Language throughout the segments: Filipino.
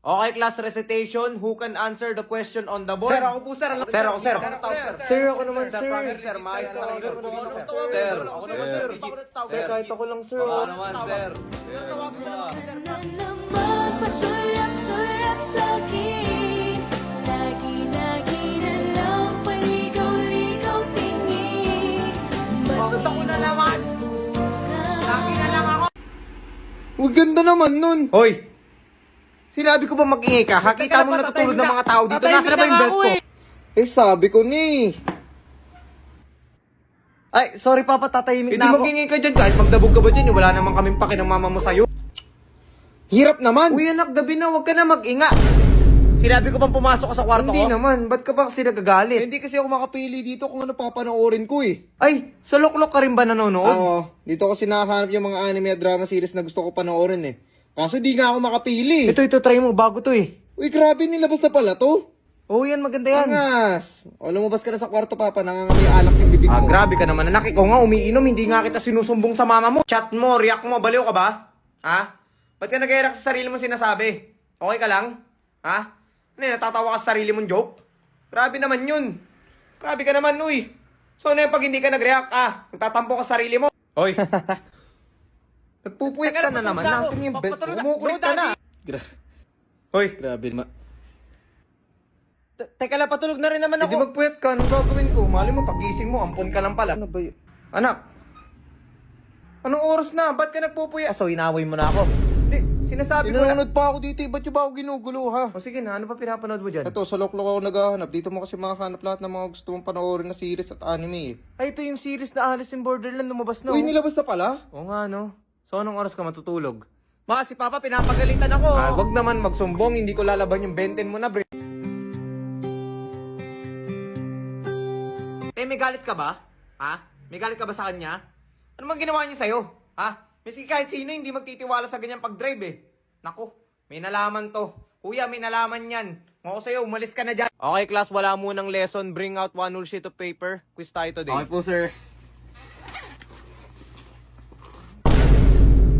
Okay, class recitation. Who can answer the question on the board? Sir, ako po, sir. Sir, ako, sir. Sir, ako naman, sir. Promise, sir. Maayos na lang, sir. Sir, Ako naman, sir. Sir, kahit ako lang, sir. Baka naman, sir. Na naman pasulak-sulak sa'kin. Lagi-lagi na lang paligaw-ligaw tingin. Bakit ako na naman? Lagi na lang ako. Uy, ganda naman nun. Hoy! Sinabi ko ba mag-ingay ka? Hakita mo natutulog ng mga tao dito. Nasaan na ba yung belt ko? Eh, sabi ko ni. Ay, sorry papa, tatahimik Hindi na ako. mag-ingay ka dyan. Kahit magdabog ka ba dyan, wala naman kaming paki ng mama mo sa'yo. Hirap naman. Uy anak, gabi na, huwag ka na mag-inga. Sinabi ko bang pumasok ka sa kwarto Hindi ko? naman. Ba't ka ba kasi nagagalit? Hindi kasi ako makapili dito kung ano papanoorin ko eh. Ay, Sa Loklok ka rin ba nanonood? oo. Dito kasi nakahanap yung mga anime at drama series na gusto ko panoorin eh. Kaso di nga ako makapili. Ito, try mo, bago to eh. Uy, grabe, nilabas na pala to. Oo yan, maganda yan. Angas. O, lumabas ka na sa kwarto, papa. Nangangamoy alak yung bibig mo. Grabe ka naman anak, ikaw nga umiinom, hindi nga kita sinusumbong sa mama mo. Chat mo, react mo, baliw ka ba? Ha? Ba't ka nag-react sa sarili mong sinasabi? Okay ka lang? Ha? Ano yun, natatawa ka sa sarili mong joke? Grabe naman yun. Grabe ka naman, uy. So ano yung pag hindi ka nag-react, nagtatampo ka sa sarili mo? Hoy. Nagpupuyat ka na naman. Nasaan yung belt ko? Kumukulit ka na. Hoy. Grabe naman. Teka lang, patulog na rin naman Hindi ako. magpuyat ka. Anong gagawin ko? Mali mo, pagising mo, ampon ka lang pala. Ano ba yun? Anak. Anong oras na? Ba't ka nagpupuyat? So, inaway mo na ako. Hindi, sinasabi ko na. Pinanonood pa ako dito. Ba't yung ba ako ginugulo, ha? O sige na, ano pa pinapanood mo dyan? Ito, sa Loklok ako naghahanap. Dito mo kasi makahanap lahat ng mga gusto mong panoorin na series at anime eh. Ay, ito yung series na Alice in Borderland lumabas na. Uy, nilabas na pala? Oo nga, no? So, anong oras ka matutulog? Baka si Papa, pinapagalitan ako. Wag naman magsumbong, hindi ko lalaban yung benten mo na, bre. May galit ka ba? Ha? May galit ka ba sa kanya? Ano mang ginawa niya sa'yo? Ha? Miski kahit sino hindi magtitiwala sa ganyang pag-drive eh. Naku, may nalaman to. Kuya, may nalaman yan. Ako sa'yo, umalis ka na dyan. Okay, class, wala munang lesson. Bring out one whole sheet of paper. Quiz tayo today. Okay po, sir.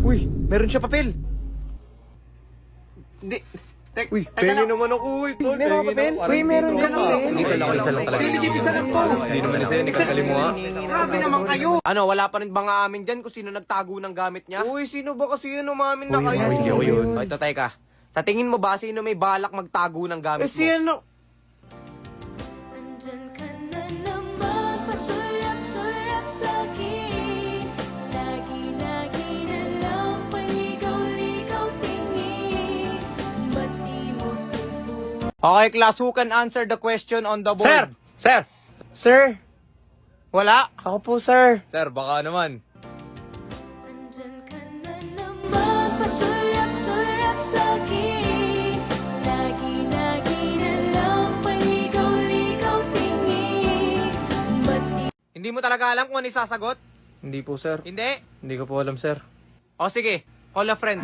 Uy, meron siya papel. Hindi. Uy, pengi naman ako. Uy, tol. Meron ka papel? Uy, meron ka papel? Hindi talaga isa lang talaga. Legit isa lang to. Hindi naman isa, hindi kakali mo ha. Grabe naman kayo. Ano, wala pa rin ba nga amin dyan kung sino nagtago ng gamit niya? Uy, sino ba kasi yun umamin na kayo? Uy, yun. Ito, teka. Sa tingin mo ba, sino may balak magtago ng gamit mo? Sino? Nandyan ka na naman pasulak-sulak sa'kin. Lagi-lagi na lang paligaw-ligaw tingin. Ba't di mo subukan? Okay, class, who can answer the question on the board? Sir! Sir! Sir! Wala? Ako po, sir. Sir, baka naman. Nandyan ka na naman pasulak-sulak sa'kin. Lagi-lagi na lang paligaw-ligaw tingin. Ba't di Hindi mo talaga alam kung ano isasagot? Hindi po, sir. Hindi? Hindi ko po alam, sir. O sige, call a friend.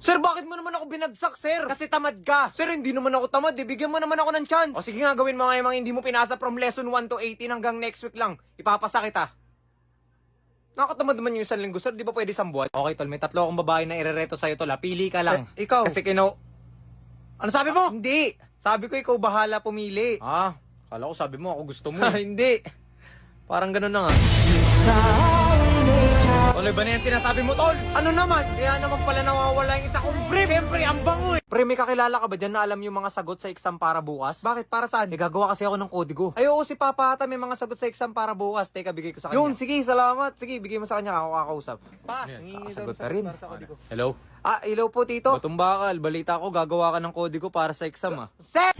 Sir, bakit mo naman ako binagsak, sir? Kasi tamad ka. Sir, hindi naman ako tamad. Bigyan mo naman ako ng chance. O sige nga, gawin mo nga yung mga hindi mo pinasa from lesson 1 to 18 hanggang next week lang. Ipapasa kita. Nakatamad naman yung isang linggo, sir. Di ba pwede isang buwan? Okay, tol. May 3 akong babae na irereto sa'yo, tol. Pili ka lang. Ikaw. Kasi Ano sabi mo? Hindi. Sabi ko ikaw bahala pumili. Kala ko sabi mo ako gusto mo. Hindi. Parang ganun na nga. Tol, ba na yan sinasabi mo, tol? Ano naman? Kaya naman pala nawawala yung isa kong brief. Siyempre, ang bango eh. Pre, may kakilala ka ba dyan na alam yung mga sagot sa exam para bukas? Bakit? Para saan? Gagawa kasi ako ng kodigo. Ay, oo, si Papa ata may mga sagot sa exam para bukas. Teka, bigay ko sa kanya. Yun, sige, salamat. Sige, bigay mo sa kanya. Ako kakausap. Pa, hingi daw sagot ng na rin. para sa kodigo. Hello? Hello po, Tito. Batong bakal. Balita ko, gagawa ka ng kodigo para sa exam, Sir!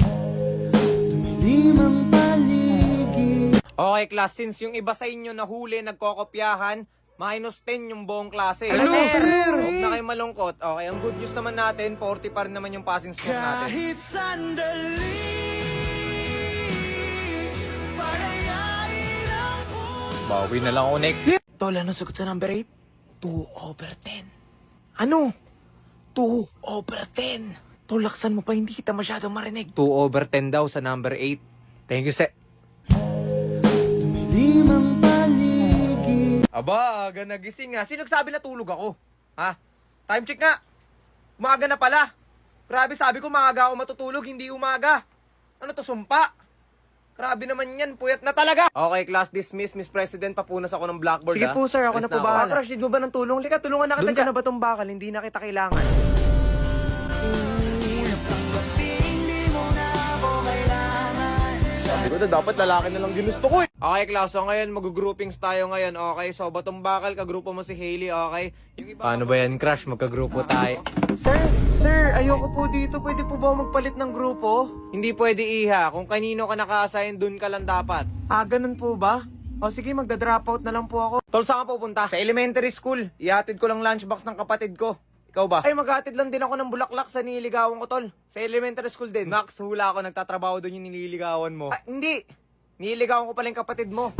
Okay, class, since yung iba sa inyo nahuli, nagkokopyahan, -10 yung buong klase. Hello, sir! Huwag na kayo malungkot. Okay, ang good news naman natin, 40 pa rin naman yung passing score natin. Kahit sandali, palayain ang Bawi na lang ako next year. Tol, ano sagot sa number 8? 2/10. Ano? 2/10. Tol, laksan mo pa, hindi kita masyadong marinig. 2/10 daw sa number 8. Thank you, sir. Aba, aga nagising nga. Sino nagsabi na tulog ako? Ha? Time check nga. Umaga na pala. Grabe, sabi ko maaga ako matutulog, hindi umaga. Ano to, sumpa? Grabe naman yan, puyat na talaga. Okay, class dismiss. Miss President, papunas ako ng blackboard. Sige po, sir, ako Alis na po ako. bahala. Crush, need mo ba ng tulong? Lika, tulungan na kita. Doon Doon ka na ba tong bakal? Hindi na kita kailangan. Sabi ko na dapat lalaki na lang ginusto ko eh. Okay, class. So ngayon, mag-groupings tayo ngayon. Okay, so batong bakal, kagrupo mo si Hailey. Okay. Yung iba, paano ba yan, crush? Magkagrupo tayo. Sir, ayoko po dito. Pwede po ba magpalit ng grupo? Hindi pwede, Iha. Kung kanino ka naka-assign, dun ka lang dapat. Ah, ganun po ba? O sige, magda-drop out na lang po ako. Tol, saan ka pupunta? Sa elementary school. Ihatid ko lang lunchbox ng kapatid ko. Ikaw ba? Ay, maghatid lang din ako ng bulaklak sa nililigawan ko, tol. Sa elementary school din. Max, hula ako. Nagtatrabaho doon yung nililigawan mo. Ah, hindi. Nililigawan ko pala yung kapatid mo.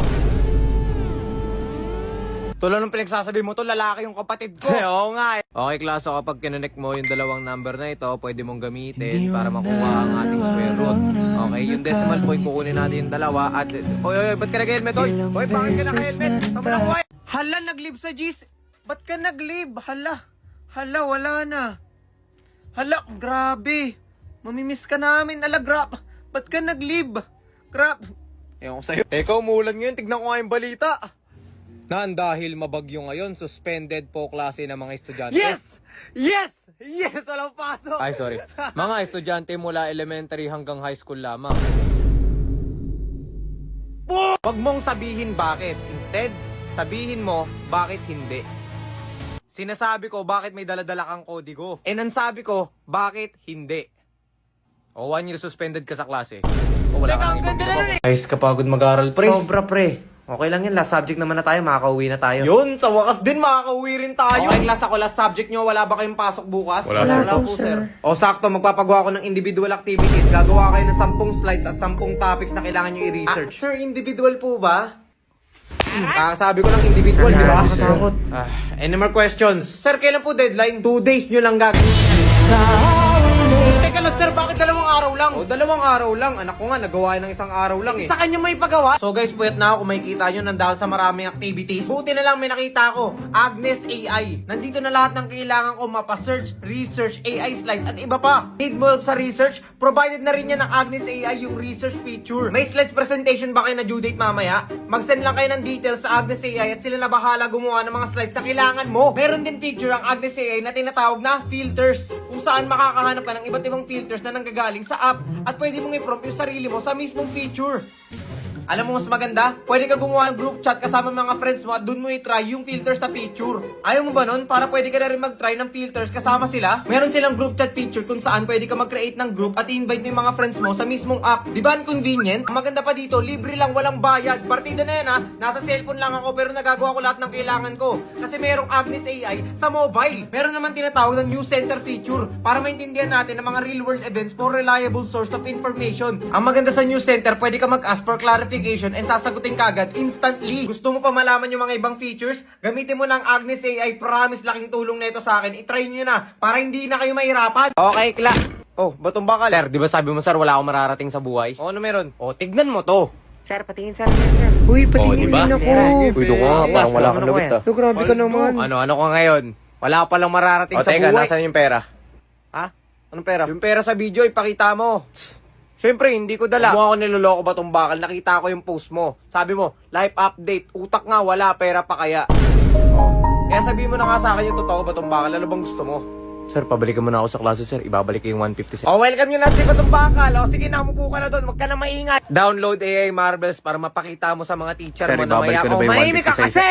Tol, anong pinagsasabi mo? Tol, lalaki yung kapatid ko. Oo nga eh. Okay, klaso, kapag kinonek mo yung dalawang number na ito, pwede mong gamitin para makuha ang ating square root. Okay, yung decimal point, kukunin natin yung dalawa at... Oy, ba't ka nag-helmet, oy? Oy, bakit ka naka-helmet? Saan mo nakuha? Hala, nag-leave sa G's. Ba't ka nag-leave? Hala, wala na. Hala, grabe. Mamimiss ka namin. Ala, grab. Ba't ka nag-leave? Grab. Ewan ko sa'yo. Ikaw, umulan ngayon. Tignan ko nga yung balita. Dahil mabagyo ngayon, suspended po klase ng mga estudyante. Yes! Walang pasok. Ay, sorry. Mga estudyante mula elementary hanggang high school lamang. Huwag mong sabihin bakit. Instead, sabihin mo bakit hindi. Sinasabi ko bakit may daladala kang kodigo. And ang sabi ko, bakit hindi. O 1 year suspended ka sa klase. O wala ka nang ibang ginagawa. Guys, kapagod mag-aral, pre. Sobra, pre. Okay lang yan. Last subject naman na tayo. Makakauwi na tayo. Yun, sa wakas din makakauwi rin tayo. Okay, class ako, last subject nyo. Wala ba kayong pasok bukas? Wala po, sir. O sakto, magpapagawa ko ng individual activities. Gagawa kayo ng 10 slides at 10 topics na kailangan nyo i-research. Sir, individual po ba? Sabi ko lang individual, di ba? Nakakatakot. Any more questions? Sir, kailan po deadline? 2 days nyo lang gagawin. Teka lang, sir, bakit 2 araw lang? O, 2 araw lang. Anak ko nga, nagawa ng 1 araw lang eh. Sa kanya may pagawa. So guys, puyat na ako. Kung makikita nyo, nandahal sa maraming activities. Buti na lang may nakita ko, Agnes AI. Nandito na lahat ng kailangan ko mapa-search, research, AI slides, at iba pa. Need mo help sa research? Provided na rin yan ng Agnes AI yung research feature. May slides presentation ba kayo na due date mamaya? Mag-send lang kayo ng details sa Agnes AI at sila na bahala gumawa ng mga slides na kailangan mo. Meron din feature ang Agnes AI na tinatawag na filters, kung saan makakahanap ka ng iba't ibang filters na nanggagaling sa app at pwede mong i-prompt yung sarili mo sa mismong feature. Alam mo mas maganda? Pwede ka gumawa ng group chat kasama mga friends mo at dun mo i-try yung filters na picture. Ayaw mo ba nun? Para pwede ka na rin mag-try ng filters kasama sila. Meron silang group chat feature kung saan pwede ka mag-create ng group at i-invite mo yung mga friends mo sa mismong app. Di ba ang convenient? Ang maganda pa dito, libre lang, walang bayad. Partida na yan ha. Nasa cellphone lang ako pero nagagawa ko lahat ng kailangan ko. Kasi merong Agnes AI sa mobile. Meron naman tinatawag ng news center feature para maintindihan natin ang mga real world events for reliable source of information. Ang maganda sa news center, pwede ka mag-ask for clarification and sasagutin ka agad instantly. Gusto mo pa malaman yung mga ibang features? Gamitin mo ng Agnes AI. Promise, laking tulong na ito sa akin. I-try nyo na para hindi na kayo mahirapan. Okay, Oh, batong bakal. Sir, di ba sabi mo sir, wala akong mararating sa buhay? O, ano meron? O, tignan mo to. Sir, patingin sir. Uy, patingin diba? din ako. Uy, doon ka, parang wala kang lawit ah. Grabe ka naman. Ano ka ngayon? Wala ka palang mararating sa buhay. O, teka, nasaan yung pera? Ha? Anong pera? Yung pera sa video, ipakita mo. Siyempre, hindi ko dala. Kung ako niloloko ba tong bakal, nakita ko yung post mo. Sabi mo, life update, utak nga, wala, pera pa kaya. Kaya sabihin mo na nga sa akin yung totoo ba tong bakal, ano bang gusto mo? Sir, pabalikan mo na ako sa klase, sir. Ibabalik ko yung 150, sir. Oh, welcome nyo na si Batong Bakal. O, sige na, umupo ka na doon. Huwag ka na maingay. Download AI Marbles para mapakita mo sa mga teacher Sir, mo na ibabalik maya. ko na ba yung Mahimik ka 150 kasi!